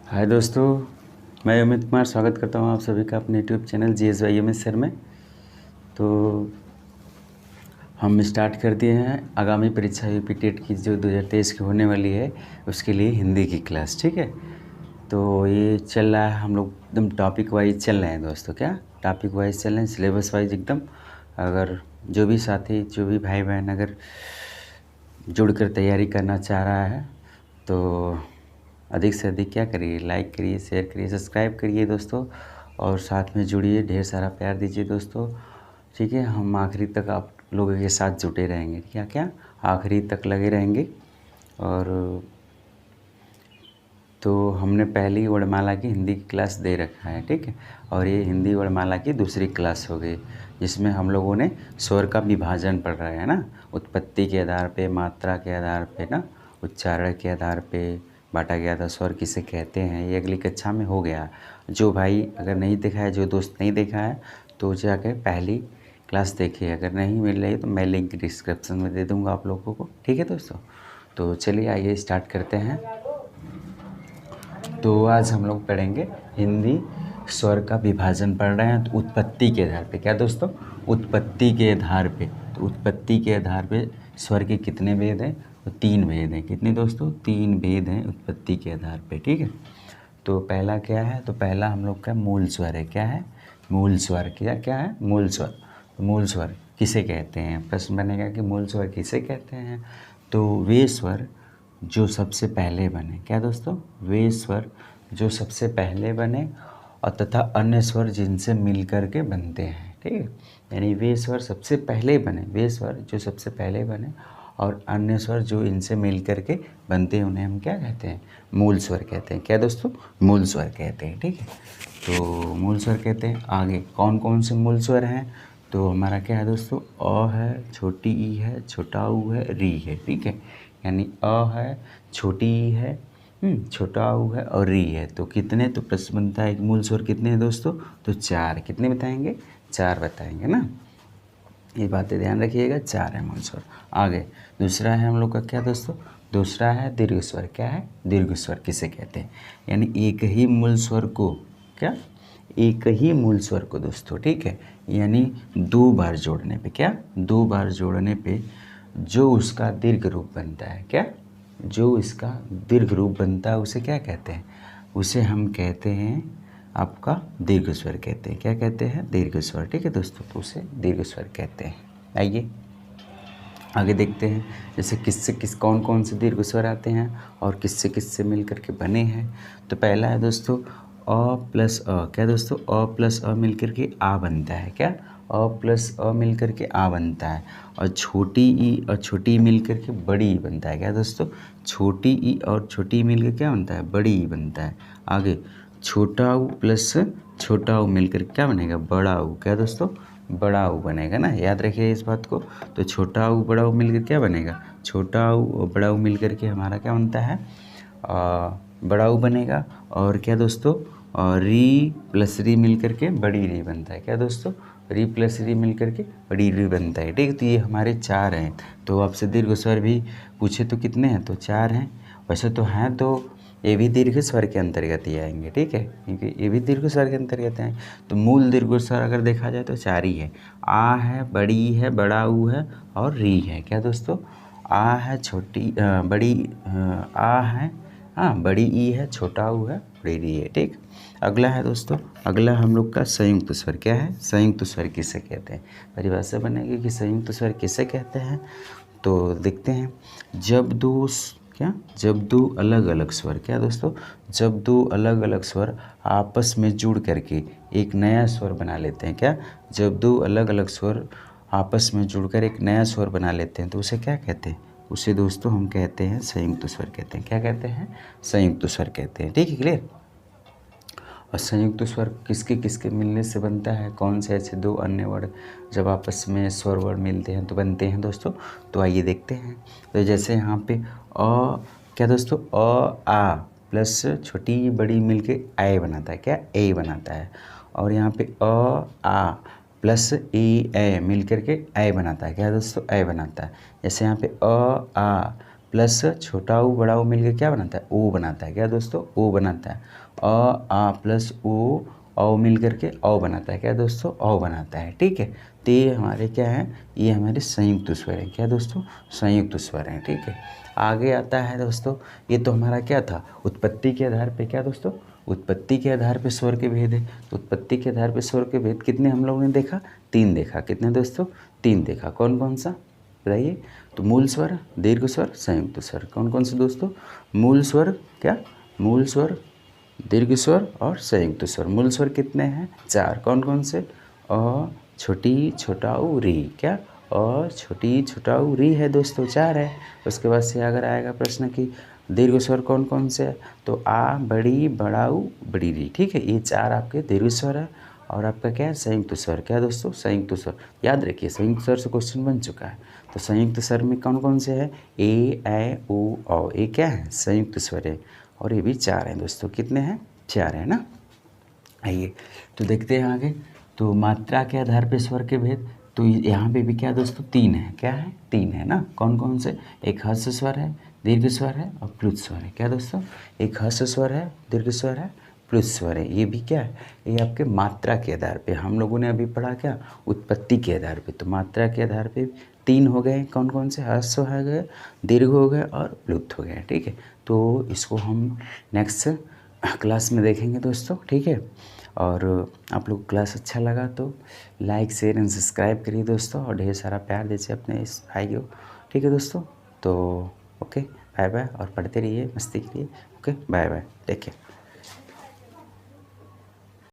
हाय दोस्तों, मैं अमित कुमार स्वागत करता हूँ आप सभी का अपने यूट्यूब चैनल GSYMS सर में। तो हम स्टार्ट कर दिए हैं आगामी परीक्षा यूपी टेट की जो 2023 की होने वाली है उसके लिए हिंदी की क्लास। ठीक है, तो ये चल रहा है, हम लोग एकदम टॉपिक वाइज चल रहे हैं दोस्तों। क्या टॉपिक वाइज चल रहे हैं, सिलेबस वाइज एकदम। अगर जो भी साथी, जो भी भाई बहन अगर जुड़कर तैयारी करना चाह रहा है तो अधिक से अधिक क्या करिए, लाइक करिए, शेयर करिए, सब्सक्राइब करिए दोस्तों, और साथ में जुड़िए, ढेर सारा प्यार दीजिए दोस्तों। ठीक है, हम आखिरी तक आप लोगों के साथ जुटे रहेंगे। क्या क्या आखिरी तक लगे रहेंगे। और तो हमने पहली वर्णमाला की हिंदी की क्लास दे रखा है। ठीक है, और ये हिंदी वर्णमाला की दूसरी क्लास हो गई जिसमें हम लोगों ने स्वर का विभाजन पढ़ रहे हैं ना, उत्पत्ति के आधार पे, मात्रा के आधार पे ना, उच्चारण के आधार पे बांटा गया था। स्वर किसे कहते हैं ये अगली कक्षा में हो गया। जो भाई अगर नहीं देखा है, जो दोस्त नहीं देखा है, तो जाकर पहली क्लास देखिए। अगर नहीं मिल रही तो मैं लिंक डिस्क्रिप्शन में दे दूँगा आप लोगों को। ठीक है दोस्तों, तो चलिए आइए स्टार्ट करते हैं। तो आज हम लोग पढ़ेंगे हिंदी स्वर का विभाजन पढ़ रहे हैं। तो उत्पत्ति के आधार पे, क्या दोस्तों, उत्पत्ति के आधार पे। तो उत्पत्ति के आधार पे स्वर के कितने भेद हैं? तो 3 भेद हैं। कितने दोस्तों? 3 भेद हैं उत्पत्ति के आधार पे। ठीक है, तो पहला क्या है? तो पहला हम लोग का मूल स्वर है। क्या है? मूल स्वर। क्या क्या है? मूल स्वर। तो मूल स्वर किसे कहते हैं? प्रश्न बनेगा कि मूल स्वर किसे कहते हैं? तो वे स्वर जो सबसे पहले बने। क्या दोस्तों? वे स्वर जो सबसे पहले बने और तथा अन्य स्वर जिनसे मिल कर के बनते हैं। ठीक है, यानी वे स्वर सबसे पहले बने, वे स्वर जो सबसे पहले बने और अन्य स्वर जो इनसे मिल कर के बनते हैं, उन्हें हम क्या कहते हैं? मूल स्वर कहते हैं। क्या दोस्तों? मूल स्वर कहते हैं। ठीक है, तो मूल स्वर कहते हैं। आगे कौन कौन से मूल स्वर हैं? तो हमारा क्या है दोस्तों? अ है, छोटी ई है, छोटा ऊ है, री है। ठीक है, यानी अ है, छोटी ई है, छोटा ऊ है और री है। तो कितने? तो प्रश्न बनता है एक मूल स्वर कितने हैं दोस्तों? तो 4। कितने बताएंगे? 4 बताएंगे ना, ये बातें ध्यान रखिएगा। 4 है मूल स्वर। आगे दूसरा है हम लोग का क्या दोस्तों? दूसरा है दीर्घ स्वर। क्या है? दीर्घ स्वर किसे कहते हैं? यानी एक ही मूल स्वर को, क्या, एक ही मूल स्वर को दोस्तों, ठीक है, यानी 2 बार जोड़ने पे, क्या, 2 बार जोड़ने पे जो उसका दीर्घ रूप बनता है, क्या, जो इसका दीर्घ रूप बनता है उसे क्या कहते हैं? उसे हम कहते हैं आपका दीर्घ स्वर कहते हैं। क्या कहते हैं? दीर्घ स्वर। ठीक है दोस्तों, तो उसे दीर्घ स्वर कहते हैं। आइए आगे देखते हैं, जैसे किससे किस कौन कौन से दीर्घ स्वर आते हैं और किससे किससे मिल करके बने हैं। तो पहला है दोस्तों अ प्लस अ। क्या दोस्तों? अ प्लस अ मिल करके आ बनता है। क्या? अ प्लस अ मिल करके आ बनता है। और छोटी ई और छोटी ई मिल करके बड़ी ई बनता है। क्या दोस्तों? छोटी ई और छोटी ई मिल के क्या बनता है? बड़ी ई बनता है। आगे छोटा ऊ प्लस छोटा ऊ मिलकर क्या बनेगा? बड़ा ऊ। क्या दोस्तों? बड़ा ऊ बनेगा ना, याद रखिए इस बात को। तो छोटा ऊ बड़ा ऊ मिलकर क्या बनेगा? छोटा ऊ और बड़ा ऊ मिलकर के हमारा क्या बनता है? बड़ा ऊ बनेगा। और क्या दोस्तों? री प्लस री मिलकर के बड़ी री बनता है। क्या दोस्तों? री प्लस री मिलकर के बड़ी री बनता है। ठीक है, तो ये हमारे 4 हैं। तो आपसे दीर्घ स्वर भी पूछे तो कितने हैं? तो 4 हैं। वैसे तो हैं, तो ये भी दीर्घ स्वर के अंतर्गत ही आएंगे। ठीक है, क्योंकि ये भी दीर्घ स्वर के अंतर्गत हैं। तो मूल दीर्घ स्वर अगर देखा जाए तो 4 ही है। आ है, बड़ी है, बड़ा ऊ है और री है। क्या दोस्तों? आ है, छोटी बड़ी आ है, हाँ, बड़ी ई है, छोटा ऊ है, बड़ी री है। ठीक, अगला है दोस्तों, अगला हम लोग का संयुक्त स्वर। क्या है? संयुक्त स्वर किसे कहते हैं? परिभाषा बनेगी कि संयुक्त स्वर किसे कहते हैं। तो देखते हैं, जब दो क्या, जब 2 अलग अलग स्वर, क्या दोस्तों? जब 2 अलग अलग स्वर आपस में जुड़ करके एक नया स्वर बना लेते हैं। क्या? जब 2 अलग अलग स्वर आपस में जुड़कर एक नया स्वर बना लेते हैं तो उसे क्या कहते हैं? उसे दोस्तों हम कहते हैं संयुक्त स्वर कहते हैं। क्या कहते हैं? संयुक्त स्वर कहते हैं। ठीक है, क्लियर। और संयुक्त स्वर किसके किसके मिलने से बनता है? कौन से ऐसे 2 अन्य वर्ण जब आपस में स्वर वर्ण मिलते हैं तो बनते हैं दोस्तों? तो आइए देखते हैं। तो जैसे यहाँ पे अ, क्या दोस्तों? आ प्लस छोटी बड़ी मिलके ए बनाता है। क्या? ए बनाता है। और यहाँ पे आ प्लस ए मिल करके ए बनाता है। क्या दोस्तों? ए बनाता है। जैसे यहाँ पे आ प्लस छोटा ऊ बड़ा ऊ मिलकर क्या बनाता है, ओ बनाता है। क्या दोस्तों, ओ बनाता है। आ प्लस ओ मिल करके औ बनाता है। क्या दोस्तों, औ बनाता है। ठीक है, तो ये हमारे क्या है, ये हमारे संयुक्त स्वर हैं। क्या दोस्तों, संयुक्त स्वर हैं। ठीक है, आगे आता है दोस्तों, ये तो हमारा क्या था, उत्पत्ति के आधार पे। क्या दोस्तों, उत्पत्ति के आधार पे स्वर के भेद है। तो उत्पत्ति के आधार पे स्वर के भेद कितने हम लोगों ने देखा, 3 देखा। कितने दोस्तों, 3 देखा। कौन कौन सा बताइए, तो मूल स्वर, दीर्घ स्वर, संयुक्त स्वर। कौन कौन से दोस्तों, मूल स्वर, क्या मूल स्वर, दीर्घ स्वर और संयुक्त स्वर। मूल स्वर कितने हैं, 4। कौन कौन से, अ छोटी छोटा ऊ री। क्या, अ छोटी छोटा ऊ री है दोस्तों, 4 है। उसके बाद से अगर आएगा प्रश्न की दीर्घ स्वर कौन कौन से है, तो आ बड़ी बड़ा ऊ बड़ी री। ठीक है, ये 4 आपके दीर्घ स्वर है। और आपका क्या है, संयुक्त स्वर। क्या दोस्तों, संयुक्त स्वर। याद रखिए, संयुक्त स्वर से क्वेश्चन बन चुका है। तो संयुक्त स्वर में कौन कौन से है, ए ऐ ओ औ। ये क्या है, संयुक्त स्वर है। और ये भी 4 हैं दोस्तों। कितने हैं, 4 है ना। आइए तो देखते हैं आगे। तो मात्रा के आधार पे स्वर के भेद, तो यहाँ पे भी क्या दोस्तों, 3 है। क्या है, 3 है ना। कौन कौन से, एक ह्रस्व स्वर है, दीर्घ स्वर है और प्लुत स्वर है। क्या दोस्तों, एक ह्रस्व स्वर है, दीर्घ स्वर है, प्लुत स्वर है। ये भी क्या है, ये आपके मात्रा के आधार पे। हम लोगों ने अभी पढ़ा क्या, उत्पत्ति के आधार पे। तो मात्रा के आधार पे 3 हो गए। कौन कौन से, ह्रस्व हो गए, दीर्घ हो गए और प्लुत हो गए। ठीक है, तो इसको हम नेक्स्ट क्लास में देखेंगे दोस्तों। ठीक है, और आप लोग क्लास अच्छा लगा तो लाइक शेयर एंड सब्सक्राइब करिए दोस्तों, और ढेर सारा प्यार दीजिए अपने इस भाई को। ठीक है दोस्तों, तो ओके, बाय बाय, और पढ़ते रहिए, मस्ती करिए। Okay, bye bye, take care.